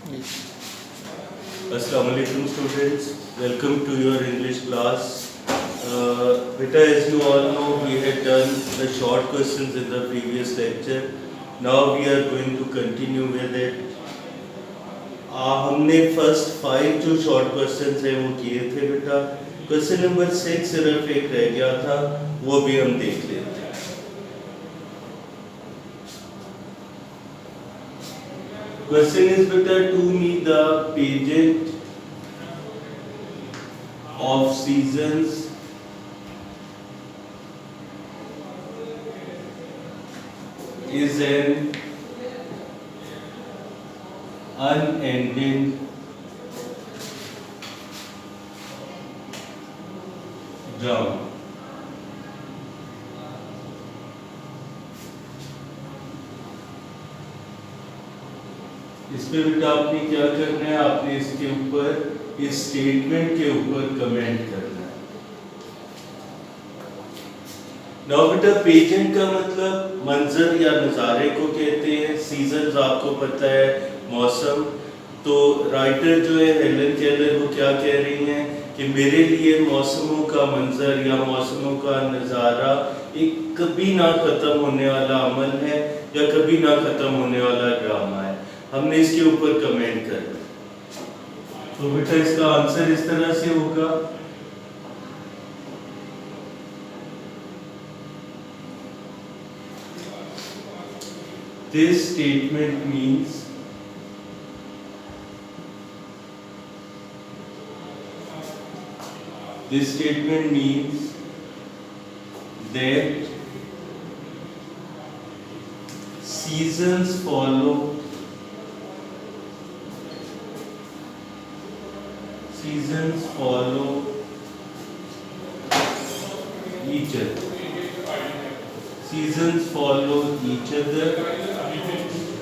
Assalamu alaikum students, welcome to your English class. Beta, as you all know, we had done the short questions in the previous lecture. Now we are going to continue with it. हमने first 5 जो short questions हैं वो किए थे बेटा. Question number 6 सिर्फ एक रह गया था, वो भी हम देख लेते हैं. Question is better to me the pageant of seasons is an unending drum. इस पे बेटा आपने क्या करना है, आपने इसके ऊपर इस स्टेटमेंट के ऊपर कमेंट करना है. नाउ बेटा पेजेंट का मतलब मंजर या नज़ारे को कहते हैं. सीजन्स आपको पता है, मौसम. तो राइटर जो है हेलन केलर वो क्या कह रही हैं कि मेरे लिए मौसमों का मंजर या मौसमों का नज़ारा एक कभी ना ख़त्म होने वाला अमल है या कभी ना ख़त्म होने वाला ड्रामा है. हमने इसके ऊपर कमेंट करना. तो बेटा इसका आंसर इस तरह से होगा. This statement means that seasons follow each other. Seasons follow each other.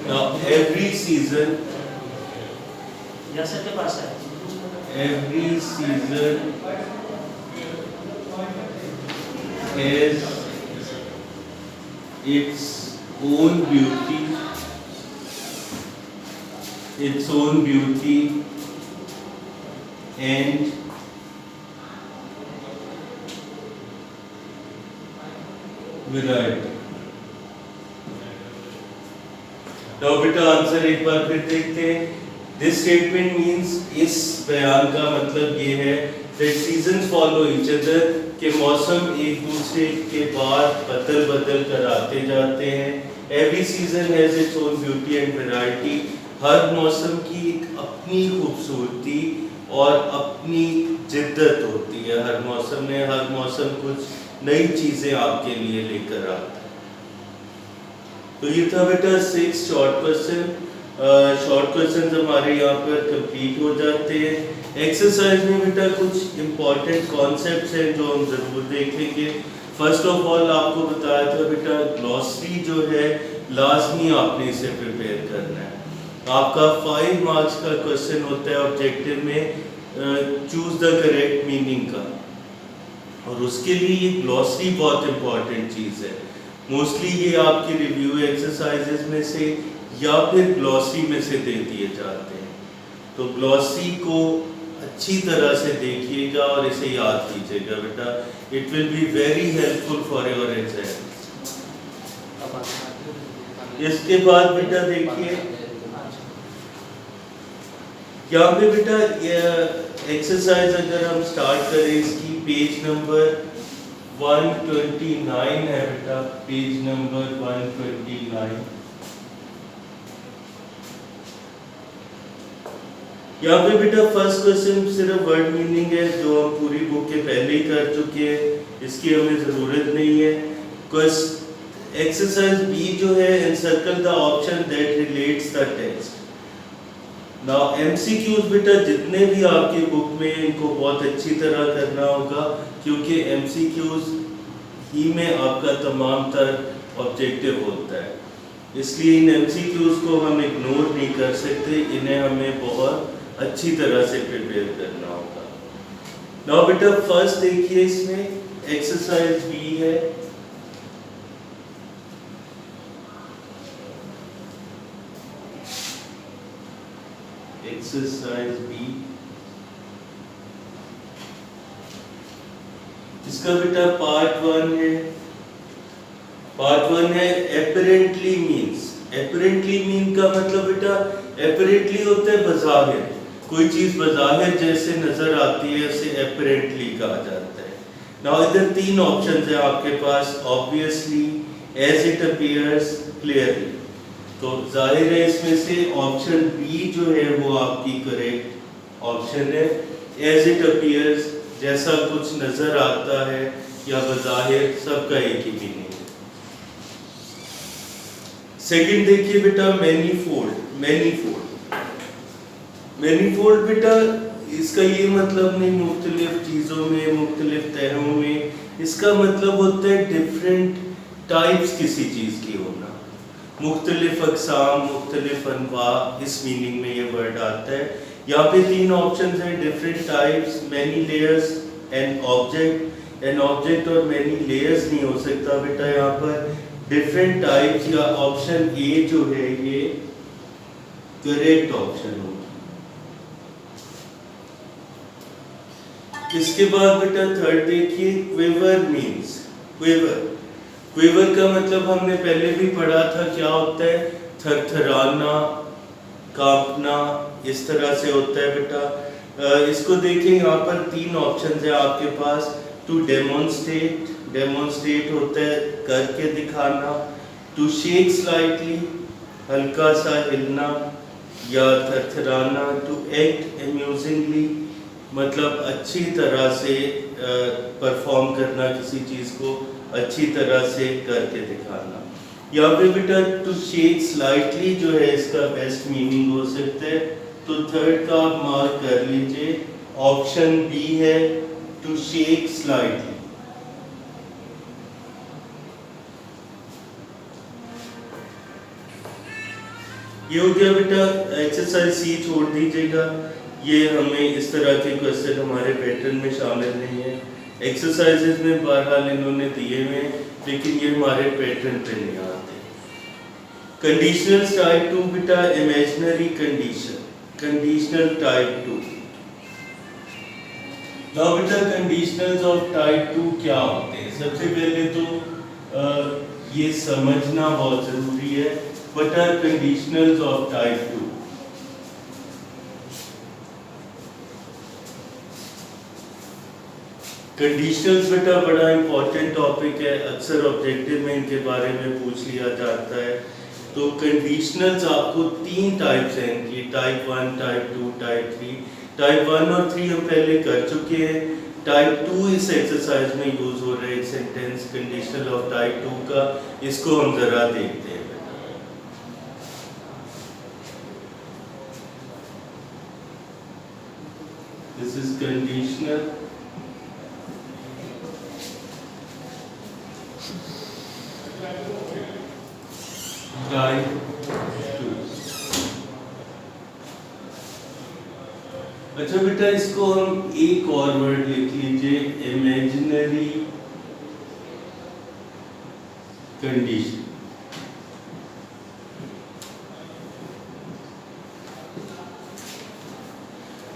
Now every season has its own beauty and variety. तो बेटा आंसर एक बार फिर देखते हैं. दिस स्टेटमेंट मींस, इस बयान का मतलब ये है that seasons follow each other, के मौसम एक दूसरे के बाद बदल कर आते जाते हैं. Every season has its own beauty and variety. हर मौसम की एक अपनी खूबसूरती और अपनी जिद्दत होती है. हर मौसम कुछ नई चीजें आपके लिए लेकर आता है. तो ये था बेटा 6 शॉर्ट क्वेश्चन. शॉर्ट क्वेश्चन हमारे यहाँ पर कंप्लीट हो जाते हैं. एक्सरसाइज में बेटा कुछ इम्पोर्टेंट कॉन्सेप्ट्स हैं जो हम जरूर देखेंगे. फर्स्ट ऑफ ऑल आपको बताया था बेटा ग्लॉसरी जो है लाजमी आपने इसे प्रिपेयर करना है. आपका 5 मार्क्स का क्वेश्चन होता है ऑब्जेक्टिव में, चूज द करेक्ट मीनिंग का, और उसके लिए ये ग्लॉसरी बहुत इंपॉर्टेंट चीज़ है. मोस्टली ये आपके रिव्यू एक्सरसाइजेस में से या फिर ग्लॉसरी में से दे दिए जाते हैं. तो ग्लॉसरी को अच्छी तरह से देखिएगा और इसे याद कीजिएगा बेटा. It will be very helpful for your exam. इसके बाद बेटा देखिए यहाँ पे बेटा एक्सरसाइज अगर हम स्टार्ट करें, इसकी पेज नंबर 129 है बेटा. Page number 129. यहाँ पे बेटा फर्स्ट क्वेश्चन सिर्फ वर्ड मीनिंग है जो हम पूरी बुक के पहले ही कर चुके हैं, इसकी हमें ज़रूरत नहीं है. एक्सरसाइज बी जो है, encircle the option that relates the text. Now MCQs बेटा जितने भी आपकी बुक में इनको बहुत अच्छी तरह करना होगा, क्योंकि एमसीक्यूज ही में आपका तमाम तर ऑब्जेक्टिव होता है. इसलिए इन एमसीक्यूज को हम इग्नोर नहीं कर सकते, इन्हें हमें बहुत अच्छी तरह से प्रिपेयर करना होगा. नाउ बेटा फर्स्ट देखिए, इसमें एक्सरसाइज बी है. एक्सरसाइज बी, इसका बेटा पार्ट 1 है। पार्ट 1 है एपरेंटली मीन्स। एपरेंटली मीन का मतलब बेटा एपरेंटली होता है बज़ाहिर, कोई चीज बज़ाहिर जैसे नजर आती है उसे एपरेंटली कहा जाता है। नाउ इधर 3 ऑप्शंस है आपके पास, obviously, as it appears, clearly. तो जाहिर है इसमें से ऑप्शन बी जो है वो आपकी करेक्ट ऑप्शन है। एज इट अपीयर्स, जैसा कुछ नजर आता है या बज़ाहिर, सबका एक ही मीनिंग है। सेकंड देखिए बेटा मैनीफोल्ड। मैनीफोल्ड, मैनीफोल्ड बेटा इसका ये मतलब नहीं मुख्तलिफ चीज़ों में, मुख्तलिफ तहों में, इसका मतलब होता है डिफरेंट टाइप्स किसी चीज़ की होना, मुख्तलिफ अक़साम, मुख्तलिफ अनवा, इस मीनिंग में ये वर्ड आता है। यहाँ पे 3 ऑप्शंस हैं, different types, many layers and object. And object और मैनी लेयर्स नहीं हो सकता बेटा यहाँ पर, डिफरेंट टाइप्स या ऑप्शन ए जो है ये करेक्ट ऑप्शन होगा। इसके बाद बेटा थर्ड देखिए क्विवर मीन्स। क्विवर, क्विवर का मतलब हमने पहले भी पढ़ा था, क्या होता है, थरथराना, कांपना, इस तरह से होता है बेटा। इसको देखें, यहाँ पर 3 ऑप्शन है आपके पास। टू डेमोन्स्ट्रेट, डेमोन्स्ट्रेट होता है करके दिखाना। टू शेक स्लाइटली, हल्का सा हिलना या थरथराना। टू एक्ट अम्यूजिंगली, मतलब अच्छी तरह से परफॉर्म करना, किसी चीज़ को अच्छी तरह से करके दिखाना। यहाँ पे बेटा टू शेक स्लाइटली जो है इसका बेस्ट मीनिंग हो सकता है, तो थर्ड का आप मार्क कर लीजिए, ऑप्शन बी है टू शेक स्लाइटली। ये हो गया बेटा। एक्सरसाइज सी छोड़ दीजिएगा, ये हमें इस तरह के क्वेश्चन हमारे पैटर्न में शामिल नहीं है। एक्सरसाइजेज में बहरहाल इन्होंने दिए हुए हैं, लेकिन ये हमारे पैटर्न पे नहीं आते। कंडीशनल टाइप 2 बेटा imaginary condition, conditional type 2। Now बेटा कंडीशनल्स ऑफ टाइप 2 क्या होते हैं? सबसे पहले तो ये समझना बहुत जरूरी है, what are conditionals of type 2। Conditionals बेटा बड़ा इंपॉर्टेंट टॉपिक है, अक्सर ऑब्जेक्टिव में इनके बारे में पूछ लिया जाता है। तो कंडीशनल्स आपको 3 टाइप्स हैं इनकी, टाइप 1, टाइप 2, टाइप 3। टाइप 1 और 3 हम पहले कर चुके हैं। टाइप 2 इस एक्सरसाइज में यूज हो रहा है, एक सेंटेंस कंडीशनल ऑफ टाइप 2 का, इसको हम जरा देखते हैं। This is conditional type 2। अच्छा बेटा इसको हम एक और वर्ड लिख लीजिए, इमेजिनरी कंडीशन।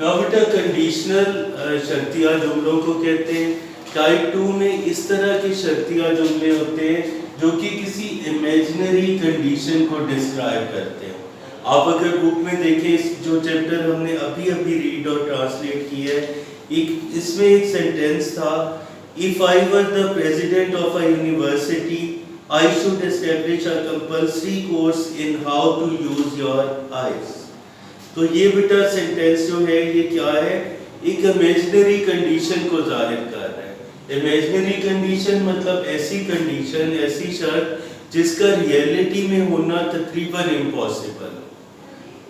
नाउ बेटा कंडीशनल शर्तिया जुमलों को कहते हैं। टाइप 2 में इस तरह के शर्तिया जुमले होते हैं जो कि किसी इमेजिनरी कंडीशन को डिस्क्राइब करते हैं। आप अगर बुक में देखें, इस जो चैप्टर हमने अभी अभी रीड और ट्रांसलेट किया है, इसमें एक सेंटेंस था, if I were the president of a university I should establish a compulsory course in how to use your eyes. तो ये बेटा सेंटेंस जो है ये क्या है, एक इमेजिनरी कंडीशन को जाहिर कर रहा है। इमेजिनरी कंडीशन मतलब ऐसी कंडीशन, ऐसी शर्त जिसका रियलिटी में होना तकरीबन इम्पॉसिबल हो,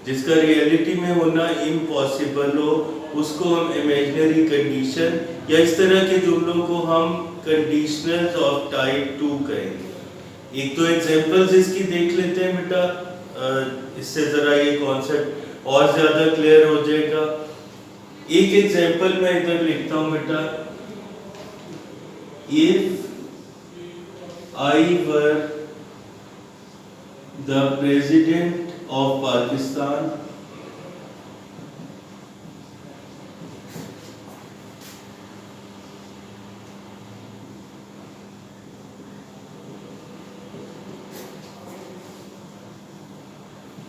जिसका रियलिटी में होना इम्पॉसिबल हो, उसको हम इमेजिनरी कंडीशन या इस तरह के जुमलों को हम कंडीशनल्स ऑफ टाइप 2 कहेंगे। एक तो एग्जांपल्स इसकी देख लेते हैं बेटा, इससे जरा ये कॉन्सेप्ट और ज्यादा क्लियर हो जाएगा। एक एग्जांपल मैं इधर लिखता हूं बेटा, if I were the president of Pakistan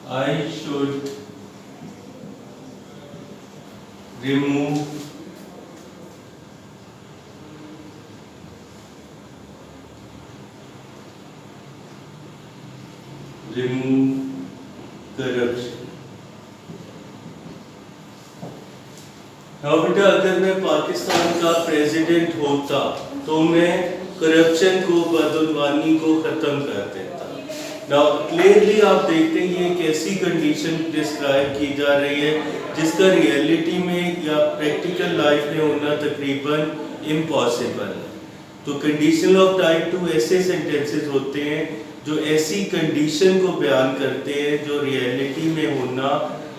I should remove corruption. now बेटा अगर मैं पाकिस्तान का प्रेसिडेंट होता तो मैं करप्शन को, बदउनवानी को खत्म कर देता। नाउ क्लियरली आप देखते हैं ये एक ऐसी कंडीशन डिस्क्राइब की जा रही है जिसका रियलिटी में या प्रैक्टिकल लाइफ में होना तकरीबन इम्पॉसिबल है। तो कंडीशनल ऑफ टाइप 2 ऐसे सेंटेंसेस होते हैं जो ऐसी कंडीशन को बयान करते हैं जो रियलिटी में होना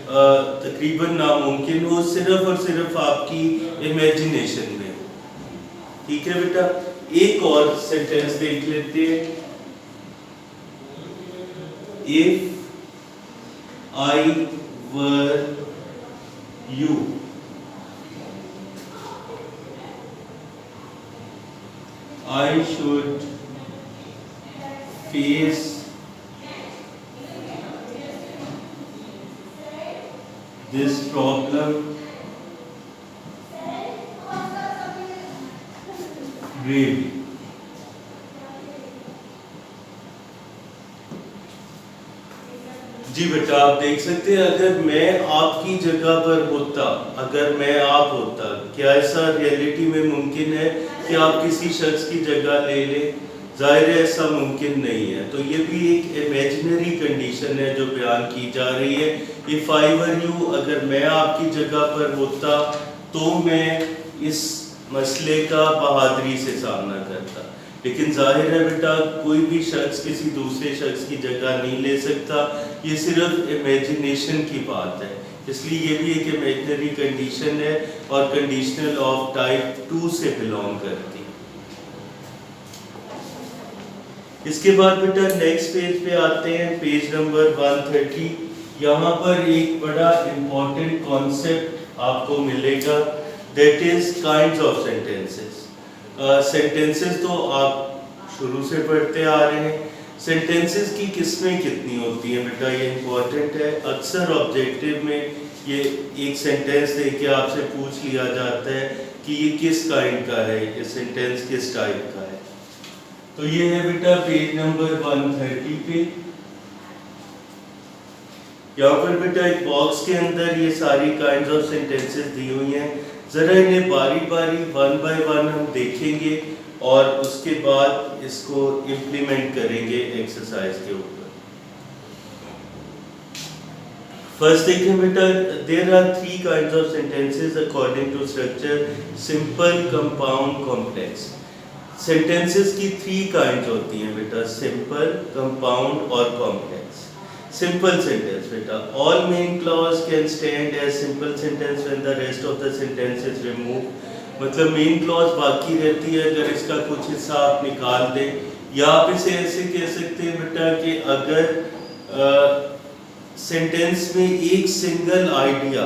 तकरीबन नामुमकिन हो, सिर्फ और सिर्फ आपकी इमेजिनेशन में हो। ठीक है बेटा, एक और सेंटेंस देख लेते हैं। If I were you, I should face this problem bravely. जी बेटा, आप देख सकते हैं अगर मैं आपकी जगह पर होता, अगर मैं आप होता, क्या ऐसा रियलिटी में मुमकिन है कि आप किसी शख्स की जगह ले ले? जाहिर है ऐसा मुमकिन नहीं है। तो ये भी एक इमेजिनरी कंडीशन है जो बयान की जा रही है। इफ आई वर यू, अगर मैं आपकी जगह पर होता तो मैं इस मसले का बहादुरी से सामना करता। लेकिन जाहिर है बेटा कोई भी शख्स किसी दूसरे शख्स की जगह नहीं ले सकता, ये सिर्फ इमेजिनेशन की बात है। इसलिए ये भी एक इमेजिनरी कंडीशन है और कंडीशनल ऑफ टाइप 2 से बिलोंग करती है। इसके बाद बेटा नेक्स्ट पेज पे आते हैं, पेज नंबर 130। यहाँ पर एक बड़ा इंपॉर्टेंट कॉन्सेप्ट आपको मिलेगा, that is kinds of sentences. Sentences तो आप शुरू से पढ़ते आ रहे हैं। सेंटेंसेस की किस्में कितनी होती हैं बेटा, ये इंपॉर्टेंट है। अक्सर ऑब्जेक्टिव में ये एक सेंटेंस देके आपसे पूछ लिया जाता है कि ये किस काइंड का है, ये सेंटेंस किस टाइप का है। तो ये है बेटा पेज नंबर 130 पे। यहाँ पर बेटा एक बॉक्स के अंदर ये सारी काइंड्स ऑफ सेंटेंसेस दी हुई हैं। जरा इन्हें बारी बारी वन बाय वन हम देखेंगे और उसके बाद इसको इम्प्लीमेंट करेंगे एक्सरसाइज के ऊपर। फर्स्ट देखें बेटा, there are 3 kinds of sentences according to structure, simple, compound, complex. Sentences की 3 काइंड्स होती हैं बेटा, सिंपल, कंपाउंड और कॉम्प्लेक्स। सिंपल सेंटेंस बेटा, all main clause can stand as simple sentence when the rest of the sentence is removed. मतलब main clause बाकी रहती है अगर इसका कुछ हिस्सा आप निकाल दें। या आप इसे ऐसे कह सकते हैं बेटा कि अगर सेंटेंस में एक सिंगल आइडिया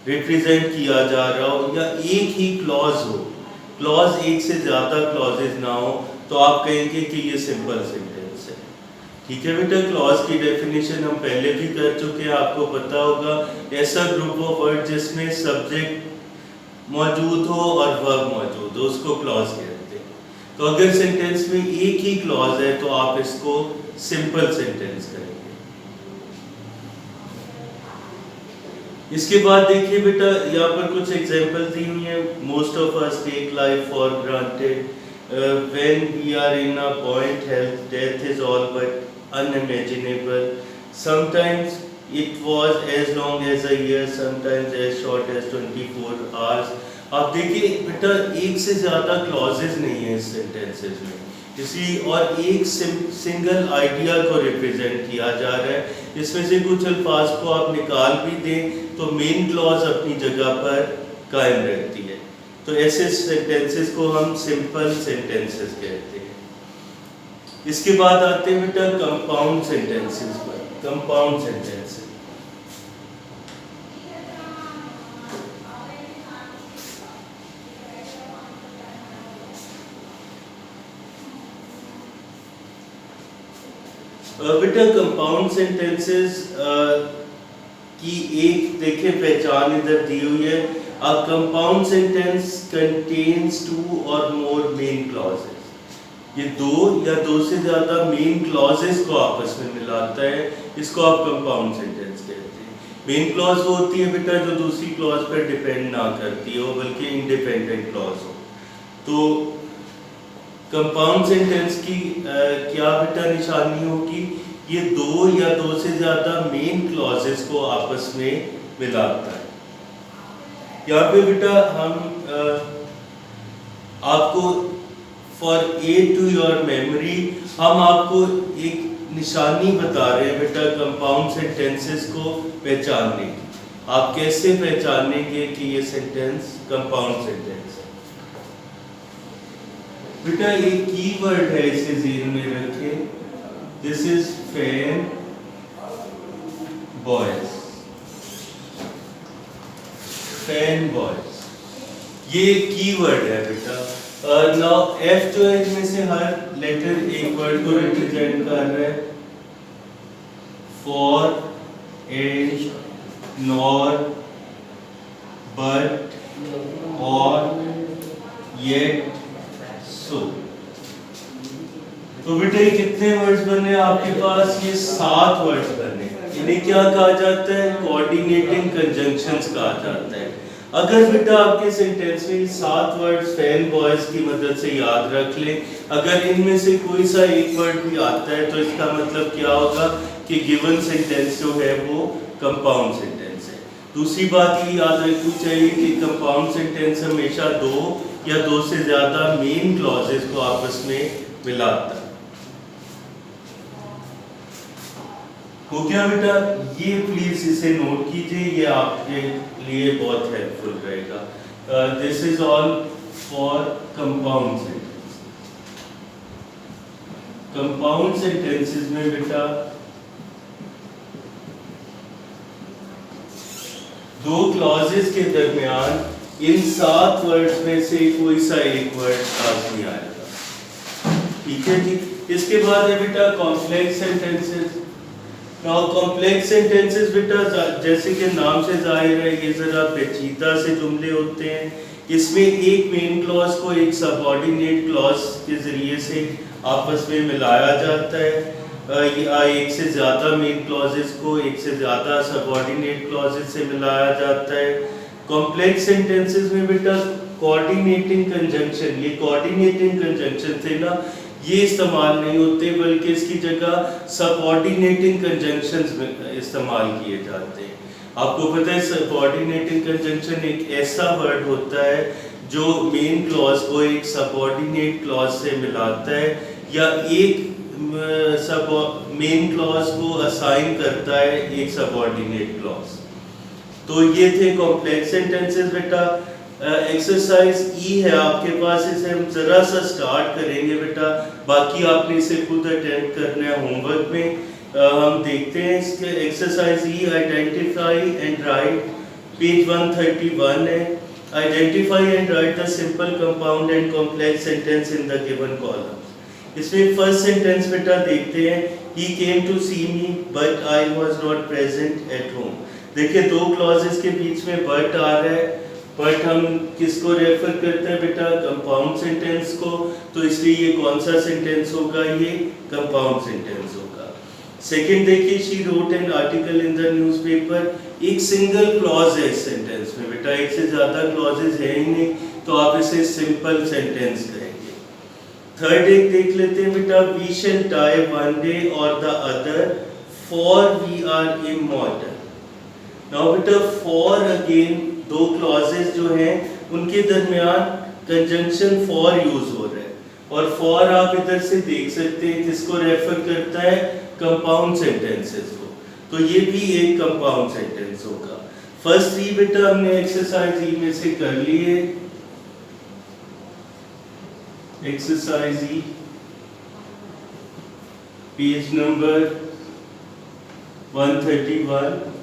रिप्रेजेंट किया जा रहा हो या एक ही क्लॉज हो, क्लॉज एक से ज़्यादा क्लॉजेज ना हो, तो आप कहेंगे कि ये सिंपल सेंटेंस है। ठीक है बेटा, क्लॉज की डेफिनेशन हम पहले भी कर चुके हैं, आपको पता होगा। ऐसा ग्रुप ऑफ वर्ड जिसमें सब्जेक्ट मौजूद हो और वर्ब मौजूद हो, उसको क्लॉज कहते हैं। तो अगर सेंटेंस में एक ही क्लॉज है तो आप इसको सिंपल सेंटेंस करेंगे। इसके बाद देखिए बेटा, यहाँ पर कुछ एग्जांपल दी हुई हैं। Most of us take life for granted, when we are in a point health, death is all but unimaginable, sometimes it was as long as a year, sometimes as short as 24 hours। आप देखिए बेटा एक से ज़्यादा clauses नहीं है इस sentences में, इसी और एक सिंगल आइडिया को रिप्रेजेंट किया जा रहा है। इसमें से कुछ अल्फाज को आप निकाल भी दें तो मेन क्लॉज अपनी जगह पर कायम रहती है। तो ऐसे सेंटेंसेस को हम सिंपल सेंटेंसेस कहते हैं। इसके बाद आते हैं बेटा कंपाउंड सेंटेंसेस पर। कंपाउंड सेंटेंसेस बेटा कंपाउंड सेंटेंसेस की एक देखिए पहचान इधर दी हुई है। A compound sentence contains two और मोर मेन क्लॉजेस। ये दो या दो से ज्यादा मेन क्लॉजेस को आपस में मिलाता है, इसको आप कंपाउंड सेंटेंस कहते हैं। मेन क्लॉज वो होती है बेटा जो दूसरी क्लॉज पर डिपेंड ना करती हो बल्कि इंडिपेंडेंट क्लॉज हो। तो कंपाउंड सेंटेंस की क्या बेटा निशानी होगी? ये दो या दो से ज्यादा मेन क्लॉजेस को आपस में मिलाता है। यहाँ पे बेटा हम आपको for aid to your memory हम आपको एक निशानी बता रहे हैं बेटा कंपाउंड सेंटेंसेस को पहचानने की। आप कैसे पहचानेंगे कि ये सेंटेंस कंपाउंड सेंटेंस है? बेटा एक कीवर्ड है, इसे ज़हन में रखें। This is fan boys. Fan boys ये कीवर्ड है बेटा। नाउ एफ जो है इनमें से हर लेटर एक वर्ड को रिप्रेजेंट कर रहा है। फॉर, एंड, नॉर, बट, और, येट, सो। तो बेटा ये कितने वर्ड्स बने आपके पास? ये 7 वर्ड्स बने। इन्हें क्या कहा जाता है? कोऑर्डिनेटिंग कंजंक्शंस कहा जाता है। अगर बेटा आपके सेंटेंस में 7 वर्ड्स फैन बॉयज की मदद से याद रख लें, अगर इनमें से कोई सा एक वर्ड भी आता है तो इसका मतलब क्या होगा कि गिवन सेंटेंस जो है वो कंपाउंड सेंटेंस है। दूसरी बात ये याद रखनी चाहिए कि कंपाउंड सेंटेंस हमेशा दो या दो से ज्यादा मेन क्लॉजेस को आपस में मिलाता है। हो गया बेटा? ये प्लीज इसे नोट कीजिए, ये आपके लिए बहुत हेल्पफुल रहेगा। This is all for compound sentence. Compound sentences में बेटा दो क्लॉजेस के दरमियान इन 7 वर्ड्स में से कोई सा एक वर्ड लाजमी आएगा। ठीक है जी। इसके बाद है बेटा complex sentences. Now complex sentences बेटा जैसे कि नाम से जाहिर है ये जरा पेचीदा से जुमले होते हैं। इसमें एक मेन क्लॉज को एक सबऑर्डिनेट क्लॉज के जरिए से आपस में मिलाया जाता है, या एक से ज़्यादा मेन क्लॉजेस को एक से ज़्यादा सबऑर्डिनेट क्लॉजेस से मिलाया जाता है। कॉम्प्लेक्स सेंटेंसेस में बेटा कोऑर्डिनेटिंग कंजंक्शन, ये कोऑर्डिनेटिंग कंजंक्शन थे ना, ये इस्तेमाल नहीं होते बल्कि इसकी जगह सबऑर्डिनेटिंग कंजंक्शंस इस्तेमाल किए जाते हैं। आपको पता है सबऑर्डिनेटिंग कंजंक्शन एक ऐसा वर्ड होता है जो मेन क्लॉज को एक सबऑर्डिनेट क्लॉज से मिलाता है या एक सब मेन क्लॉज को असाइन करता है एक सबऑर्डिनेट क्लॉज। तो ये थे कॉम्प्लेक्स सेंटेंसेस बेटा। एक्सरसाइज ई है आपके पास, इसे हम जरा सा स्टार्ट करेंगे बेटा, बाकी आपने इसे खुद अटेम्प्ट करना है होमवर्क में। हम देखते हैं इसके exercise E. Identify and write, page 131 है। Identify and write the simple compound and complex sentence in the given columns. इसमें फर्स्ट सेंटेंस बेटा देखते हैं। He came to see me but I was not present at home. देखिए दो clauses के बीच में but आ रहा है। बट हम किसको रेफर करते हैं बेटा? कंपाउंड सेंटेंस को। तो इसलिए ये कौन सा सेंटेंस होगा? ये कंपाउंड सेंटेंस होगा। सेकंड देखिए, she wrote an article in the newspaper. एक सिंगल क्लॉज है इस सेंटेंस में बेटा, एक से ज्यादा क्लॉजेस है ही नहीं, तो आप इसे सिंपल सेंटेंस कहेंगे। थर्ड एक देख लेते हैं बेटा, we shall die one day और the other for we are immortal. Now बेटा फॉर अगेन दो क्लॉजेस जो हैं उनके दरमियान कंजंक्शन फॉर यूज हो रहा है, और फॉर आप इधर से देख सकते हैं किसको रेफर करता है? कंपाउंड सेंटेंसेस को। तो ये भी एक कंपाउंड सेंटेंस होगा। फर्स्ट 3 बेटा हमने एक्सरसाइज ई में से कर लिए। Exercise E page number 131।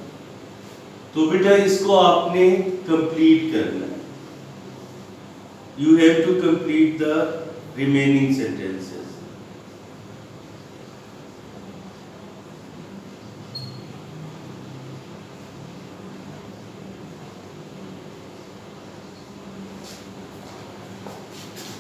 तो बेटा इसको आपने कंप्लीट करना है। You have to complete the remaining sentences.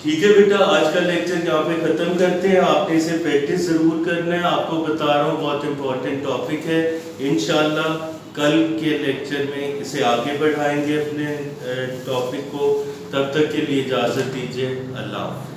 ठीक है बेटा, आज का लेक्चर यहाँ पे ख़त्म करते हैं। आपने इसे प्रैक्टिस ज़रूर करना है। आपको बता रहा हूँ बहुत इम्पोर्टेंट टॉपिक है। इंशाल्लाह कल के लेक्चर में इसे आगे बढ़ाएंगे अपने टॉपिक को। तब तक के लिए इजाज़त दीजिए। अल्लाह हाफ़िज़।